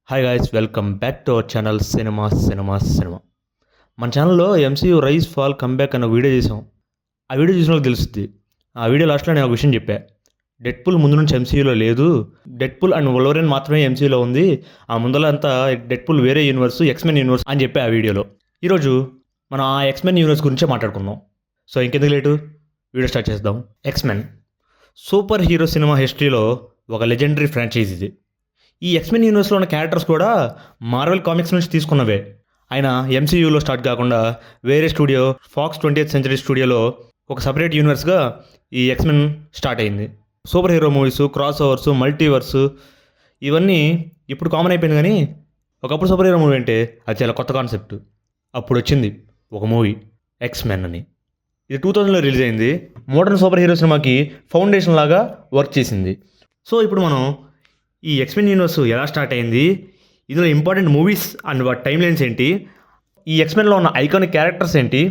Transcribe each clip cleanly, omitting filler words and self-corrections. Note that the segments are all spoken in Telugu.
Hi guys, welcome back to our channel cinema. మన ఛానల్లో ఎంసీయూ రైజ్ ఫాల్ కమ్బ్యాక్ అన్న వీడియో చేసాం. ఆ వీడియో చూసిన వాళ్ళకి తెలుస్తుంది. ఆ వీడియో లాస్ట్లో నేను ఒక విషయం చెప్పా. డెడ్పూల్ ముందు నుంచి ఎంసీయూలో లేదు, డెడ్పూల్ అండ్ వోల్వరిన్ మాత్రమే ఎంసీయూలో ఉంది. ఆ ముందల అంతా డెడ్పూల్ వేరే యూనివర్స్, ఎక్స్మెన్ యూనివర్స్ అని చెప్పి ఆ వీడియోలో. ఈరోజు మనం ఆ ఎక్స్మెన్ యూనివర్స్ గురించే మాట్లాడుకుందాం. సో ఇంకెందుకు లేటు, వీడియో స్టార్ట్ చేద్దాం. ఎక్స్మెన్ సూపర్ హీరో సినిమా హిస్టరీలో ఒక లెజెండరీ ఫ్రాంచైజ్ ఇది. ఈ ఎక్స్మెన్ యూనివర్స్లో ఉన్న క్యారెక్టర్స్ కూడా మార్వెల్ కామిక్స్ నుంచి తీసుకున్నవే. ఆయన ఎంసీయూలో స్టార్ట్ కాకుండా వేరే స్టూడియో, ఫాక్స్ 20th సెంచరీ స్టూడియోలో ఒక సపరేట్ యూనివర్స్గా ఈ ఎక్స్మెన్ స్టార్ట్ అయింది. Super hero movies, cross overs, multiverse ఇవన్నీ ఇప్పుడు కామన్ అయిపోయింది. కానీ ఒకప్పుడు సూపర్ హీరో మూవీ అంటే అది చాలా కొత్త కాన్సెప్ట్. అప్పుడు వచ్చింది ఒక మూవీ ఎక్స్మెన్ అని. ఇది 2000లో రిలీజ్ అయింది. మోడర్న్ సూపర్ హీరో సినిమాకి ఫౌండేషన్ లాగా వర్క్ చేసింది. సో ఇప్పుడు మనం ఈ ఎక్స్మెన్ యూనివర్స్ ఎలా స్టార్ట్ అయింది, ఇందులో ఇంపార్టెంట్ మూవీస్ అండ్ వాటి టైమ్ లైన్స్ ఏంటి, ఈ ఎక్స్మెన్లో ఉన్న ఐకానిక్ క్యారెక్టర్స్ ఏంటి,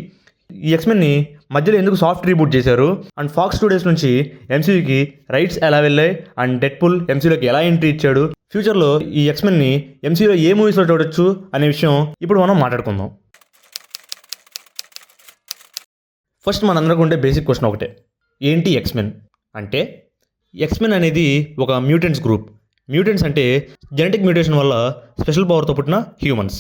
ఈ ఎక్స్మెన్ని మధ్యలో ఎందుకు సాఫ్ట్ రీబూట్ చేశారు, అండ్ ఫాక్స్ స్టూడియోస్ నుంచి ఎంసీయూకి రైట్స్ ఎలా వెళ్ళాయి, అండ్ డెడ్పూల్ ఎంసీయూలోకి ఎలా ఎంట్రీ ఇచ్చాడు, ఫ్యూచర్లో ఈ ఎక్స్మెన్ని ఎంసీయూలో ఏ మూవీస్లో చూడొచ్చు అనే విషయం ఇప్పుడు మనం మాట్లాడుకుందాం. ఫస్ట్ మనందరికీ ఉండే బేసిక్ క్వశ్చన్ ఒకటే, ఏంటి ఎక్స్మెన్ అంటే? ఎక్స్మెన్ అనేది ఒక మ్యూటెంట్స్ గ్రూప్. మ్యూటెంట్స్ అంటే జెనెటిక్ మ్యూటేషన్ వల్ల స్పెషల్ పవర్తో పుట్టిన హ్యూమన్స్.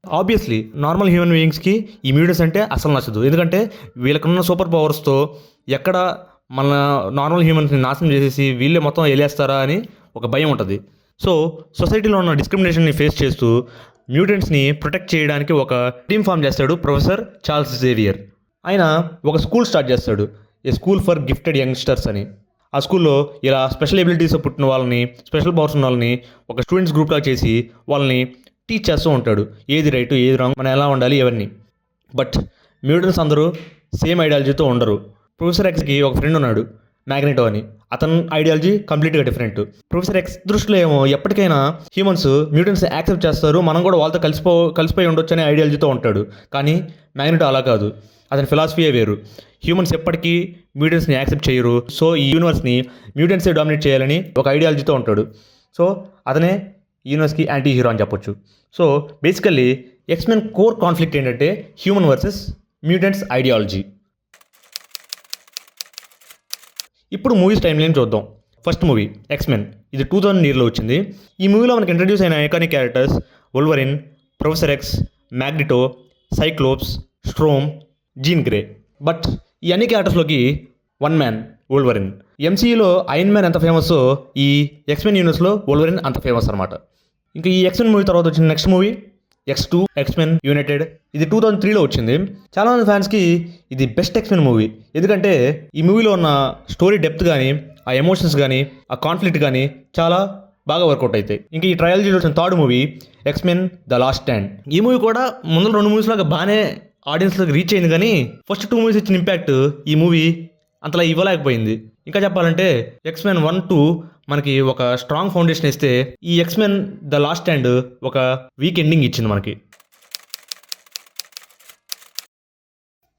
ఆబ్వియస్లీ నార్మల్ హ్యూమన్ బీయింగ్స్కి ఈ మ్యూటెంట్స్ అంటే అసలు నచ్చదు. ఎందుకంటే వీళ్ళకున్న సూపర్ పవర్స్తో ఎక్కడ మన నార్మల్ హ్యూమన్స్ని నాశనం చేసేసి వీళ్ళే మొత్తం వెళ్ళేస్తారా అని ఒక భయం ఉంటుంది. సో సొసైటీలో ఉన్న డిస్క్రిమినేషన్ని ఫేస్ చేస్తూ మ్యూటెంట్స్ని ప్రొటెక్ట్ చేయడానికి ఒక టీమ్ ఫామ్ చేస్తాడు ప్రొఫెసర్ చార్ల్స్ జేవియర్. ఆయన ఒక స్కూల్ స్టార్ట్ చేస్తాడు, ఏ స్కూల్ ఫర్ గిఫ్టెడ్ యంగ్స్టర్స్ అని. ఆ స్కూల్లో ఇలా స్పెషల్ ఎబిలిటీస్ పుట్టిన వాళ్ళని, స్పెషల్ పవర్స్ ఉన్న వాళ్ళని ఒక స్టూడెంట్స్ గ్రూప్లా చేసి వాళ్ళని టీచ్ చేస్తూ ఉంటాడు. ఏది రైట్, ఏది రాంగ్, మనం ఎలా ఉండాలి ఇవన్నీ. బట్ మ్యూటెంట్స్ అందరూ సేమ్ ఐడియాలజీతో ఉండరు. ప్రొఫెసర్ ఎక్స్కి ఒక ఫ్రెండ్ ఉన్నాడు, మ్యాగ్నెటో అని. అతని ఐడియాలజీ కంప్లీట్గా డిఫరెంట్. ప్రొఫెసర్ ఎక్స్ దృష్టిలో ఏమో ఎప్పటికైనా హ్యూమన్స్ మ్యూటెంట్స్ యాక్సెప్ట్ చేస్తారు, మనం కూడా వాళ్ళతో కలిసిపోయి ఉండొచ్చు అనే ఐడియాలజీతో ఉంటాడు. కానీ మ్యాగ్నెటో అలా కాదు, అతని ఫిలాసఫీయే వేరు. హ్యూమన్స్ ఎప్పటికీ మ్యూటెంట్స్ని యాక్సెప్ట్ చేయరు, సో ఈ యూనివర్స్ని మ్యూటెంట్సే డామినేట్ చేయాలని ఒక ఐడియాలజీతో ఉంటాడు. సో అతనే యూనివర్స్కి యాంటీ హీరో అని చెప్పొచ్చు. So basically X Men core conflict ఏంటంటే హ్యూమన్ వర్సెస్ మ్యూటెంట్స్ ఐడియాలజీ. ఇప్పుడు మూవీస్ టైం లైన్ చూద్దాం. ఫస్ట్ మూవీ ఎక్స్మెన్, ఇది 2000 వచ్చింది. ఈ మూవీలో మనకి ఇంట్రడ్యూస్ అయిన iconic characters Wolverine, professor X, Magneto, Cyclops, Storm, Jean Grey. But ఈ అన్ని క్యారెక్టర్స్లోకి వన్ మ్యాన్ వోల్వరిన్. ఎంసీయూలో ఐరన్ మ్యాన్ ఎంత ఫేమస్, ఈ ఎక్స్మెన్ యూనివర్స్లో వోల్వరిన్ అంత ఫేమస్ అనమాట. ఇంకా ఈ ఎక్స్మెన్ మూవీ తర్వాత వచ్చిన next movie X2 X-Men United. ఇది 2003లో వచ్చింది. చాలామంది ఫ్యాన్స్కి ఇది బెస్ట్ ఎక్స్మెన్ మూవీ. ఎందుకంటే ఈ మూవీలో ఉన్న స్టోరీ డెప్త్ కానీ, ఆ ఎమోషన్స్ కానీ, ఆ కాన్ఫ్లిక్ట్ కానీ చాలా బాగా వర్కౌట్ అవుతాయి. ఇంకా ఈ ట్రయాలజీలో వచ్చిన third movie X-Men the last stand. ఈ మూవీ కూడా ముందు 2 మూవీస్ లాగా బాగానే ఆడియన్స్లోకి రీచ్ అయింది. కానీ ఫస్ట్ 2 మూవీస్ ఇచ్చిన ఇంపాక్ట్ ఈ మూవీ అంతలా ఇవ్వలేకపోయింది. ఇంకా చెప్పాలంటే ఎక్స్మెన్ 1, 2 మనకి ఒక స్ట్రాంగ్ ఫౌండేషన్ ఇస్తే, ఈ ఎక్స్మెన్ ద లాస్ట్ స్టాండ్ ఒక వీక్ ఎండింగ్ ఇచ్చింది మనకి.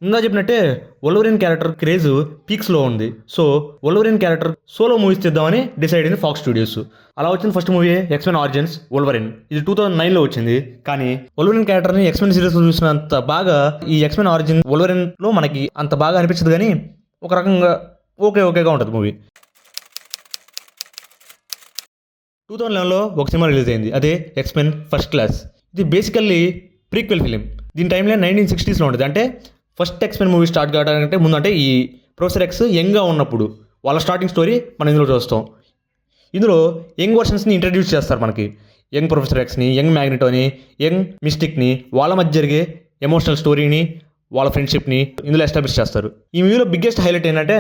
ముందా చెప్పినట్టే వోల్వరిన్ క్యారెక్టర్ క్రేజ్ పీక్స్లో ఉంది. So Wolverine character solo movies చేద్దామని డిసైడ్ అయింది ఫాక్స్ స్టూడియోస్. అలా వచ్చిన first movie X Men origins Wolverine. ఇది 2009లో వచ్చింది. కానీ వోల్వరిన్ క్యారెక్టర్ని ఎక్స్మెన్ సిరీస్లో చూసినంత బాగా ఈ ఎక్స్మెన్ ఆరిజిన్ వోల్వరిన్లో మనకి అంత బాగా అనిపించదు. కానీ ఒక రకంగా ఓకేగా ఉంటుంది మూవీ. 2011లో ఒక సినిమా రిలీజ్ అయింది, అదే ఎక్స్మెన్ ఫస్ట్ క్లాస్. ఇది బేసికల్లీ ప్రీక్వెల్ ఫిలిం. దీని టైంలో 1960sలో ఉంటుంది. అంటే ఫస్ట్ ఎక్స్మెన్ మూవీ స్టార్ట్ కావడానికంటే ముందు, అంటే ఈ ప్రొఫెసర్ ఎక్స్ యంగ్గా ఉన్నప్పుడు వాళ్ళ స్టార్టింగ్ స్టోరీ మనం ఇందులో చూస్తాం. ఇందులో యంగ్ వర్షన్స్ని ఇంట్రడ్యూస్ చేస్తారు మనకి. యంగ్ ప్రొఫెసర్ ఎక్స్ని, యంగ్ మ్యాగ్నెటోని, యంగ్ మిస్టిక్ని, వాళ్ళ మధ్య జరిగే ఎమోషనల్ స్టోరీని, వాళ్ళ ఫ్రెండ్షిప్ని ఇందులో ఎస్టాబ్లిష్ చేస్తారు. ఈ మూవీలో బిగ్గెస్ట్ హైలైట్ ఏంటంటే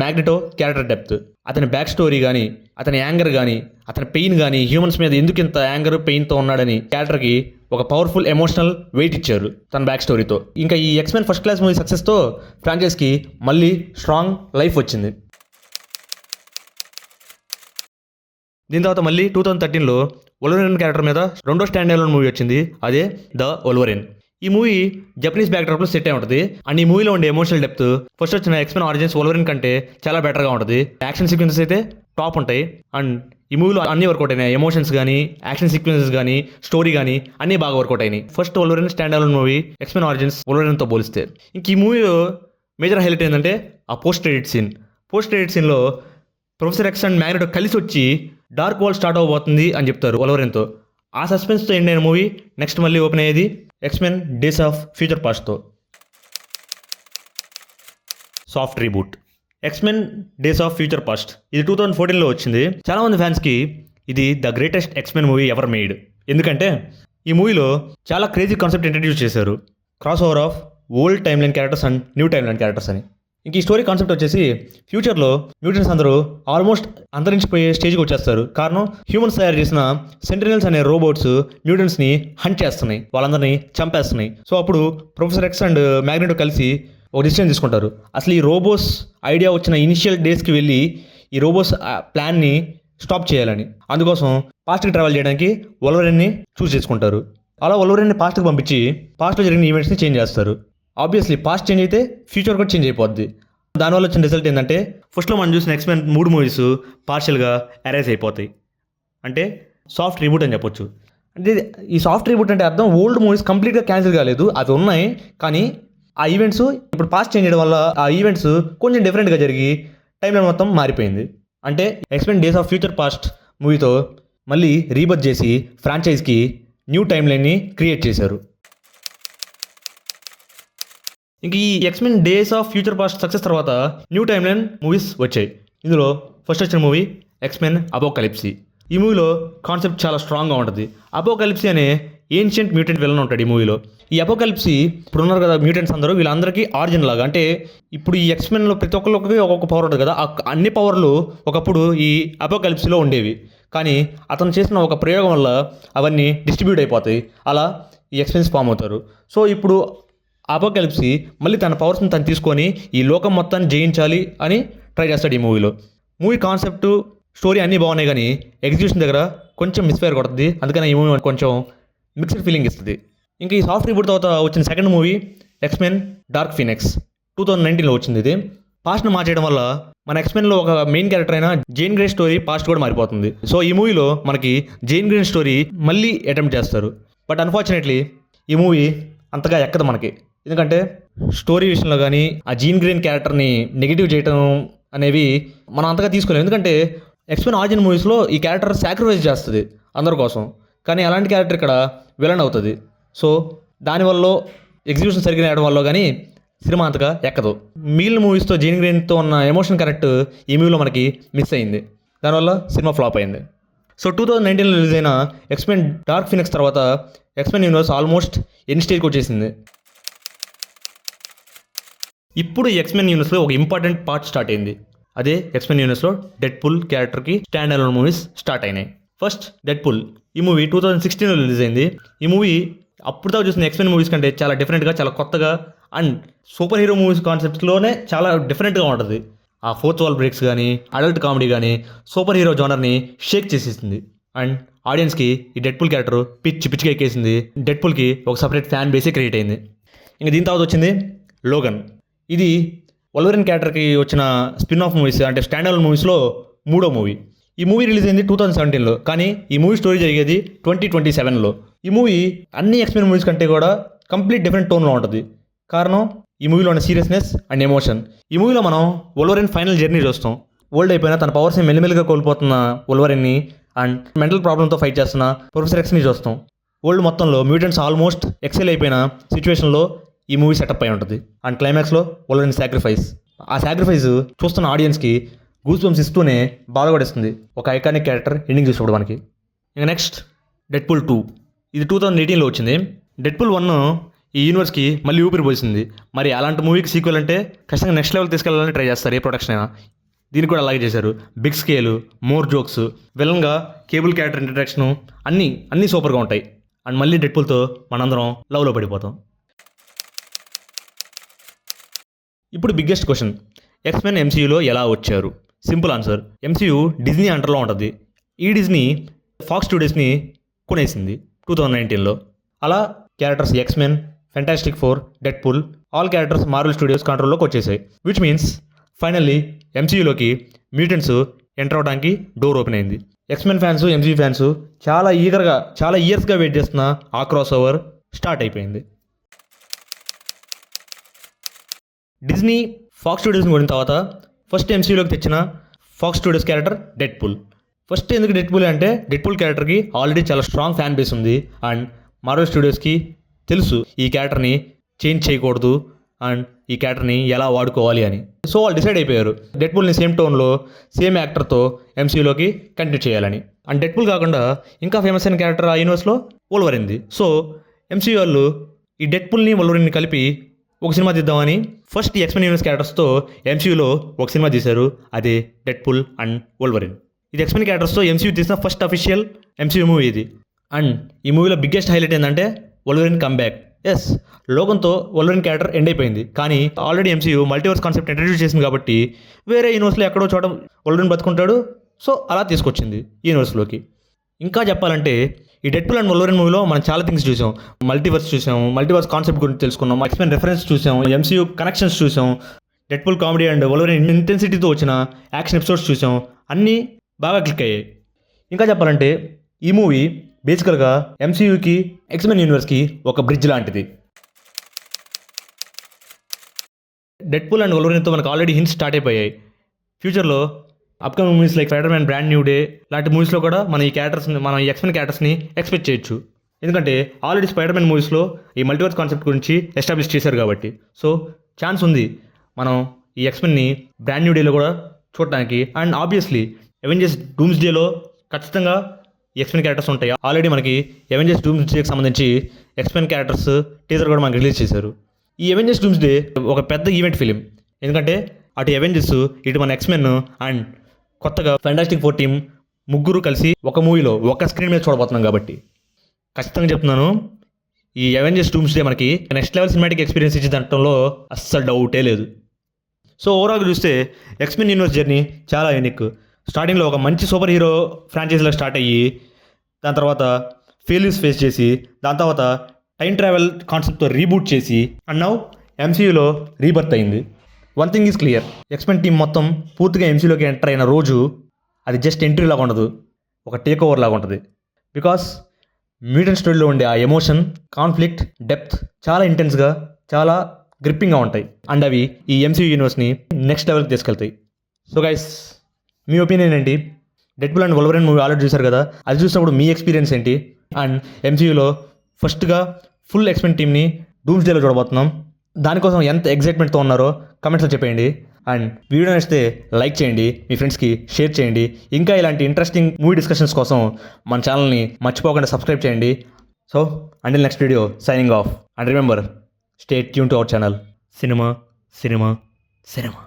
మ్యాగ్నెటో క్యారెక్టర్ డెప్త్. అతని బ్యాక్ స్టోరీ కానీ, అతని యాంగర్ కానీ, అతని పెయిన్ కానీ, హ్యూమన్స్ మీద ఎందుకు ఇంత యాంగర్ పెయిన్తో ఉన్నాడని క్యారెక్టర్కి ఒక పవర్ఫుల్ ఎమోషనల్ వెయిట్ ఇచ్చారు తన బ్యాక్ స్టోరీతో. ఇంకా ఈ ఎక్స్మెన్ ఫస్ట్ క్లాస్ మూవీ సక్సెస్తో ఫ్రాంచైజ్కి మళ్ళీ స్ట్రాంగ్ లైఫ్ వచ్చింది. దీని తర్వాత మళ్ళీ 2013లో వోల్వరిన్ క్యారెక్టర్ మీద రెండో స్టాండ్ అలోన్ మూవీ వచ్చింది, అదే ద వోల్వరిన్. ఈ మూవీ జపనీస్ బ్యాక్డ్రాప్లో సెట్ అయి ఉంటుంది. అండ్ ఈ మూవీలో ఉండే ఎమోషనల్ డెప్త్ ఫస్ట్ వచ్చిన ఎక్స్మెన్ ఆరిజిన్స్ వోల్వరిన్ కంటే చాలా బెటర్గా ఉంటుంది. యాక్షన్ సీక్వెన్సెస్ అయితే టాప్ ఉంటాయి. అండ్ ఈ మూవీలో అన్నీ వర్కౌట్ అయినాయి. ఎమోషన్స్ కానీ, యాక్షన్ సీక్వెన్సెస్ కానీ, స్టోరీ కానీ అన్నీ బాగా వర్కౌట్ అయినాయి. First Wolverine stand alone movie X Men origins వోల్వరిన్తో పోలిస్తే. ఇంక ఈ మూవీలో మేజర్ హైలైట్ ఏంటంటే ఆ post credit scene. Post credit సీన్లో ప్రొఫెసర్ ఎక్స్ అండ్ మ్యాగ్నెటో కలిసి వచ్చి డార్క్ వరల్డ్ స్టార్ట్ అవబోతుంది అని చెప్తారు వోల్వరిన్తో. ఆ సస్పెన్స్తో ఎండ్ అయిన మూవీ నెక్స్ట్ మళ్ళీ ఓపెన్ అయ్యేది ఎక్స్మెన్ డేస్ ఆఫ్ ఫ్యూచర్ పాస్ట్తో. Soft reboot X Men days of future past ఇది 2014లో వచ్చింది. చాలామంది ఫ్యాన్స్కి ఇది the greatest X Men movie ever made. ఎందుకంటే ఈ మూవీలో చాలా క్రేజీ కాన్సెప్ట్ ఇంట్రడ్యూస్ చేశారు. Cross over of old time line characters and new time line characters అని. ఇంక ఈ స్టోరీ కాన్సెప్ట్ వచ్చేసి ఫ్యూచర్లో మ్యూటెంట్స్ అందరూ ఆల్మోస్ట్ అంతరించిపోయే స్టేజ్కి వచ్చేస్తారు. కారణం హ్యూమన్స్ తయారు చేసిన సెంటినల్స్ అనే రోబోట్స్ మ్యూటెంట్స్ని హంట్ చేస్తున్నాయి, వాళ్ళందరినీ చంపేస్తున్నాయి. సో అప్పుడు ప్రొఫెసర్ ఎక్స్ అండ్ మ్యాగ్నెటో కలిసి ఒక డిసిషన్ తీసుకుంటారు. అసలు ఈ రోబోస్ ఐడియా వచ్చిన ఇనిషియల్ డేస్కి వెళ్ళి ఈ రోబోస్ ప్లాన్ని స్టాప్ చేయాలని, అందుకోసం పాస్ట్కి ట్రావెల్ చేయడానికి వోల్వరిన్ని చూస్ చేసుకుంటారు. అలా వోల్వరిన్ని పాస్ట్కి పంపించి పాస్ట్లో జరిగిన ఈవెంట్స్ని చేంజ్ చేస్తారు. ఆబ్వియస్లీ పాస్ట్ చేంజ్ అయితే ఫ్యూచర్ కూడా చేంజ్ అయిపోద్ది. దానివల్ల వచ్చిన రిజల్ట్ ఏంటంటే ఫస్ట్లో మనం చూసిన ఎక్స్మెన్ 3 మూవీస్ పార్షియల్గా ఎరేజ్ అయిపోతాయి. అంటే సాఫ్ట్ రీబూట్ అని చెప్పొచ్చు. అంటే ఈ సాఫ్ట్ రీబూట్ అంటే అర్థం ఓల్డ్ మూవీస్ కంప్లీట్గా క్యాన్సిల్ కాలేదు, అవి ఉన్నాయి, కానీ ఆ ఈవెంట్స్ ఇప్పుడు పాస్ట్ చేంజ్ చేయడం వల్ల ఆ ఈవెంట్స్ కొంచెం డిఫరెంట్గా జరిగి టైం లైన్ మొత్తం మారిపోయింది. అంటే X-Men days of future past మూవీతో మళ్ళీ రీబర్త్ చేసి ఫ్రాంచైజ్కి న్యూ టైమ్ లైన్ని క్రియేట్ చేశారు. ఇంక ఈ X-Men days of future past success తర్వాత న్యూ టైమ్ లైన్ మూవీస్ వచ్చాయి. ఇందులో ఫస్ట్ వచ్చిన మూవీ ఎక్స్మెన్ అపోకలిప్సీ. ఈ మూవీలో కాన్సెప్ట్ చాలా స్ట్రాంగ్గా ఉంటుంది. అపోకలిప్సీ అనే ఏన్షియంట్ మ్యూటెంట్ విలన్ ఉంటాడు ఈ మూవీలో. ఈ అపోకలిప్సీ ఇప్పుడు ఉన్నారు కదా మ్యూటెంట్స్ అందరూ, వీళ్ళందరికీ ఆరిజిన్ లాగా. అంటే ఇప్పుడు ఈ ఎక్స్మెన్లో ప్రతి ఒక్కరికి ఒక్కొక్క పవర్ ఉంటుంది కదా, అన్ని పవర్లు ఒకప్పుడు ఈ అపోకలిప్సీలో ఉండేవి. కానీ అతను చేసిన ఒక ప్రయోగం వల్ల అవన్నీ డిస్ట్రిబ్యూట్ అయిపోతాయి. అలా ఈ ఎక్స్మెన్స్ ఫామ్ అవుతారు. సో ఇప్పుడు అపోకలిప్సీ మళ్ళీ తన పవర్స్ని తను తీసుకొని ఈ లోకం మొత్తాన్ని జయించాలి అని ట్రై చేస్తాడు ఈ మూవీలో. మూవీ కాన్సెప్ట్ స్టోరీ అన్నీ బాగున్నాయి, కానీ ఎగ్జిక్యూషన్ దగ్గర కొంచెం మిస్ఫైర్ కొడుతుంది. అందుకని ఈ మూవీ కొంచెం మిక్స్డ్ ఫీలింగ్ ఇస్తుంది. ఇంకా ఈ సాఫ్ట్ రీబూట్ తర్వాత వచ్చిన second movie X Men dark phoenix 2019లో వచ్చింది. ఇది పాస్ట్ను మార్చేయడం వల్ల మన ఎక్స్మెన్లో ఒక మెయిన్ క్యారెక్టర్ అయిన జేన్ గ్రే స్టోరీ పాస్ట్ కూడా మారిపోతుంది. సో ఈ మూవీలో మనకి జేన్ గ్రీన్ స్టోరీ మళ్ళీ అటెంప్ట్ చేస్తారు. బట్ అన్ఫార్చునేట్లీ ఈ మూవీ అంతగా ఎక్కదు మనకి. ఎందుకంటే స్టోరీ విషయంలో కానీ ఆ జీన్ గ్రీన్ క్యారెక్టర్ని నెగిటివ్ చేయడం అనేవి మనం అంతగా తీసుకోలేము. ఎందుకంటే ఎక్స్మెన్ ఆరిజిన్ మూవీస్లో ఈ క్యారెక్టర్ సాక్రిఫైస్ చేస్తుంది అందరి కోసం, కానీ అలాంటి క్యారెక్టర్ ఇక్కడ విలన్ అవుతుంది. సో దానివల్ల ఎగ్జిక్యూషన్ సరిగ్గా వేయడం వల్ల కానీ సినిమా అంతగా ఎక్కదు. మిగిలిన మూవీస్తో జీన్ గ్రీన్తో ఉన్న ఎమోషన్ కరెక్ట్ ఈ మూవీలో మనకి మిస్ అయింది. దానివల్ల సినిమా ఫ్లాప్ అయింది. సో 2019లో రిలీజ్ అయిన ఎక్స్మెన్ డార్క్ ఫీనిక్స్ తర్వాత ఎక్స్మెన్ యూనివర్స్ ఆల్మోస్ట్ ఎన్ని స్టేజ్కి వచ్చేసింది. ఇప్పుడు ఎక్స్మెన్ యూనివర్స్లో ఒక ఇంపార్టెంట్ పార్ట్ స్టార్ట్ అయింది. అదే ఎక్స్మెన్ యూనివర్స్లో డెడ్పూల్ క్యారెక్టర్కి స్టాండ్ అలోన్ మూవీస్ స్టార్ట్ అయినాయి. ఫస్ట్ డెడ్పూల్ ఈ మూవీ 2016లో రిలీజ్ అయింది. ఈ మూవీ అప్పుడుతో చూసిన ఎక్స్మెన్ మూవీస్ కంటే చాలా డిఫరెంట్గా, చాలా కొత్తగా అండ్ సూపర్ హీరో మూవీస్ కాన్సెప్ట్స్లోనే చాలా డిఫరెంట్గా ఉంటుంది. ఆ ఫోర్త్ వాల్ బ్రేక్స్ కానీ, అడల్ట్ కామెడీ కానీ సూపర్ హీరో జోనర్ని షేక్ చేసేసింది. అండ్ ఆడియన్స్కి ఈ డెడ్పూల్ క్యారెక్టర్ పిచ్చిగా ఎక్కేసింది. డెడ్పూల్కి ఒక సపరేట్ ఫ్యాన్ బేసే క్రియేట్ అయింది. ఇంకా దీని తర్వాత వచ్చింది లోగన్. ఇది వోల్వరిన్ క్యారెక్టర్కి వచ్చిన స్పిన్ ఆఫ్ మూవీస్ అంటే స్టాండ్ అలోన్ మూవీస్లో 3వ మూవీ. ఈ మూవీ రిలీజ్ అయింది 2017లో, కానీ ఈ మూవీ స్టోరీ జరిగేది 2027లో. ఈ మూవీ అన్ని ఎక్స్మెన్ మూవీస్ కంటే కూడా కంప్లీట్ డిఫరెంట్ టోన్లో ఉంటుంది. కారణం ఈ మూవీలో ఉన్న సీరియస్నెస్ అండ్ ఎమోషన్. ఈ మూవీలో మనం వోల్వరిన్ ఫైనల్ జర్నీ చూస్తాం. ఓల్డ్ అయిపోయినా తన పవర్స్ని మెల్లిమెల్లిగా కోల్పోతున్న వోల్వరిన్ని అండ్ మెంటల్ ప్రాబ్లంతో ఫైట్ చేస్తున్న ప్రొఫెసర్ ఎక్స్ని చూస్తాం. వరల్డ్ మొత్తంలో మ్యూటెంట్స్ ఆల్మోస్ట్ ఎక్సెల్ అయిపోయిన సిచ్యువేషన్లో ఈ మూవీ సెటప్ అయి ఉంటుంది. అండ్ క్లైమాక్స్లో వోల్వరిన్ సాక్రిఫైస్. ఆ సాక్రిఫైస్ చూస్తున్న ఆడియన్స్కి గూస్ బంప్స్ ఇస్తూనే బాధపడిస్తుంది. ఒక ఐకానిక్ క్యారెక్టర్ ఎండింగ్ చూసుకోవడం మనకి. ఇంకా నెక్స్ట్ డెడ్పూల్ 2. ఇది 2018లో వచ్చింది. డెడ్పూల్ 1 ఈ యూనివర్స్కి మళ్ళీ ఊపిరి పోసింది. మరి అలాంటి మూవీకి సీక్వెల్ అంటే ఖచ్చితంగా నెక్స్ట్ లెవెల్ తీసుకెళ్ళాలని ట్రై చేస్తారు ఏ ప్రొడక్షన్ అయినా. దీనికి కూడా అలాగే చేశారు. బిగ్ స్కేలు, మోర్ జోక్స్, విలన్గా కేబుల్ క్యారెక్టర్ ఇంట్రడక్షను అన్నీ సూపర్గా ఉంటాయి. అండ్ మళ్ళీ డెడ్పూల్తో మనందరం లవ్లో పడిపోతాం. ఇప్పుడు బిగ్గెస్ట్ క్వశ్చన్, ఎక్స్మెన్ ఎంసీయూలో ఎలా వచ్చారు? సింపుల్ ఆన్సర్, ఎంసీయూ డిజ్నీ అండర్లో ఉంటుంది. ఈ డిజ్నీ ఫాక్స్ స్టూడియోస్ని కొనేసింది 2019లో. అలా characters X Men, Fantastic Four, Deadpool all characters Marvel Studios కంట్రోల్లోకి వచ్చేసాయి. విచ్ మీన్స్ ఫైనల్లీ ఎంసీయూలోకి మ్యూటెంట్స్ ఎంటర్ అవడానికి డోర్ ఓపెన్ అయింది. ఎక్స్మెన్ ఫ్యాన్స్, ఎంసీయూ ఫ్యాన్స్ చాలా ఈగర్గా, చాలా ఇయర్స్గా వెయిట్ చేస్తున్న ఆ క్రాస్ ఓవర్ స్టార్ట్ అయిపోయింది. డిజ్నీ ఫాక్స్ స్టూడియోస్ని కొనిన తర్వాత ఫస్ట్ ఎంసీయూలోకి తెచ్చిన Fox Studios character Deadpool. First ఎందుకు డెడ్పూల్ అంటే డెడ్పూల్ క్యారెక్టర్కి ఆల్రెడీ చాలా స్ట్రాంగ్ ఫ్యాన్ బేస్ ఉంది. అండ్ మార్వెల్ స్టూడియోస్కి తెలుసు ఈ క్యారెక్టర్ని చేంజ్ చేయకూడదు అండ్ ఈ క్యారెక్టర్ని ఎలా వాడుకోవాలి అని. సో వాళ్ళు డిసైడ్ అయిపోయారు డెడ్పూల్ని సేమ్ టోన్లో సేమ్ యాక్టర్తో ఎంసీయూలోకి కంటిన్యూ చేయాలని. అండ్ డెడ్పూల్ కాకుండా ఇంకా ఫేమస్ అయిన క్యారెక్టర్ ఆ యూనివర్స్లో వోల్వరిన్ది. సో ఎంసీయూ వాళ్ళు ఈ డెడ్పూల్ని వోల్వరిన్ని కలిపి ఒక సినిమా తీద్దామని ఫస్ట్ ఈ ఎక్స్మెన్ యూనివర్స్ క్యారెక్టర్స్తో ఎంసీయూలో ఒక సినిమా తీశారు. అదే డెడ్పూల్ అండ్ వోల్వరిన్. ఇది ఎక్స్మెన్ క్యారెక్టర్స్తో ఎంసీయూ తీసిన ఫస్ట్ అఫీషియల్ ఎంసీయూ మూవీ ఇది. అండ్ ఈ మూవీలో బిగ్గెస్ట్ హైలైట్ ఏంటంటే Wolverine comeback. Yes, లోగన్తో Wolverine character end అయిపోయింది, కానీ already MCU multiverse concept introduce చేసింది కాబట్టి వేరే యూనివర్స్లో ఎక్కడో చోట వోల్వరిన్ బతుకుంటాడు. సో అలా తీసుకొచ్చింది ఈ యూనివర్స్లోకి. ఇంకా చెప్పాలంటే ఈ డెడ్పూల్ అండ్ వోల్వరిన్ మూవీలో మనం చాలా థింగ్స్ చూసాం. మల్టీవర్స్ చూసాం, మల్టీవర్స్ కాన్సెప్ట్ గురించి తెలుసుకున్నాం, ఎక్స్మెన్ రెఫరెన్స్ చూసాం, ఎంసీయూ కనెక్షన్స్ చూసాం, డెడ్పూల్ కామెడీ అండ్ వోల్వరిన్ ఇంటెన్సిటీతో వచ్చిన యాక్షన్ ఎపిసోడ్స్ చూసాం. అన్నీ బాగా క్లిక్ అయ్యాయి. ఇంకా చెప్పాలంటే ఈ మూవీ బేసికల్గా ఎంసీయూకి ఎక్స్మెన్ యూనివర్స్కి ఒక బ్రిడ్జ్ లాంటిది. డెడ్పూల్ అండ్ వోల్వరిన్తో మనకు ఆల్రెడీ హింట్స్ స్టార్ట్ అయిపోయాయి. ఫ్యూచర్లో upcoming movies like spider man brand new day లాంటి మూవీస్లో కూడా మనం ఈ ఎక్స్మెన్ క్యారెక్టర్స్ని ఎక్స్పెక్ట్ చేయొచ్చు. ఎందుకంటే ఆల్రెడీ స్పైడర్ మ్యాన్ మూవీస్లో ఈ మల్టీవర్స్ కాన్సెప్ట్ గురించి ఎస్టాబ్లిష్ చేశారు కాబట్టి. సో ఛాన్స్ ఉంది మనం ఈ ఎక్స్మెన్ని బ్రాండ్ న్యూ డేలో కూడా చూడడానికి. అండ్ ఆబ్వియస్లీ అవెంజర్స్ డూమ్స్ డేలో ఖచ్చితంగా ఈ ఎక్స్మెన్ క్యారెక్టర్స్ ఉంటాయి. ఆల్రెడీ మనకి అవెంజర్స్ డూమ్స్ డేకి సంబంధించి ఎక్స్మెన్ క్యారెక్టర్స్ టీజర్ కూడా మనకి రిలీజ్ చేశారు. ఈ అవెంజర్స్ డూమ్స్ డే ఒక పెద్ద ఈవెంట్ ఫిలిం. ఎందుకంటే అటు అవెంజర్స్, ఇటు మన ఎక్స్మెన్ అండ్ కొత్తగా ఫెంటాస్టిక్ ఫోర్ టీమ్ ముగ్గురు కలిసి ఒక మూవీలో ఒక స్క్రీన్ మీద చూడబోతున్నాం కాబట్టి ఖచ్చితంగా చెప్తున్నాను, ఈ అవెంజర్స్ డూమ్స్ డే మనకి నెక్స్ట్ లెవెల్ సినిమాటిక్ ఎక్స్పీరియన్స్ ఇచ్చే దాంట్లో అస్సలు డౌటే లేదు. సో ఓవరాల్గా చూస్తే ఎక్స్మెన్ యూనివర్స్ జర్నీ చాలా యూనిక్. స్టార్టింగ్లో ఒక మంచి సూపర్ హీరో ఫ్రాంచైజీలో స్టార్ట్ అయ్యి దాని తర్వాత ఫెయిల్యూర్స్ ఫేస్ చేసి దాని తర్వాత టైం ట్రావెల్ కాన్సెప్ట్తో రీబూట్ చేసి అండ్ నౌ ఎంసీయూలో రీబర్త్ అయింది. One thing is clear, X-Men team మొత్తం పూర్తిగా ఎంసీయూలోకి ఎంటర్ అయిన రోజు అది జస్ట్ ఎంట్రీ లాగా ఉండదు, ఒక టేక్ ఓవర్ లాగా ఉంటుంది. బికాస్ మ్యూటెంట్ స్టోరీలో ఉండే ఆ ఎమోషన్, కాన్ఫ్లిక్ట్, డెప్త్ చాలా ఇంటెన్స్గా, చాలా గ్రిప్పింగ్గా ఉంటాయి. అండ్ అవి ఈ ఎంసీయూ యూనివర్స్ని నెక్స్ట్ లెవెల్కి తీసుకెళ్తాయి. సో గైస్, మీ ఒపీనియన్ ఏంటి? Deadpool and Wolverine movie already చూశారు కదా, అది చూసినప్పుడు మీ ఎక్స్పీరియన్స్ ఏంటి? అండ్ ఎంసీయూలో ఫస్ట్గా ఫుల్ ఎక్స్మెన్ టీమ్ని డూమ్స్ డేలో చూడబోతున్నాం, దానికోసం ఎంత ఎగ్జైట్మెంట్తో ఉన్నారో కమెంట్స్లో చెప్పేయండి. అండ్ వీడియో నచ్చితే లైక్ చేయండి, మీ ఫ్రెండ్స్కి షేర్ చేయండి. ఇంకా ఇలాంటి ఇంట్రెస్టింగ్ మూవీ డిస్కషన్స్ కోసం మన ఛానల్ని మర్చిపోకుండా సబ్స్క్రైబ్ చేయండి. So until next video, signing off. And remember, stay tune to our channel. Cinema cinema cinema.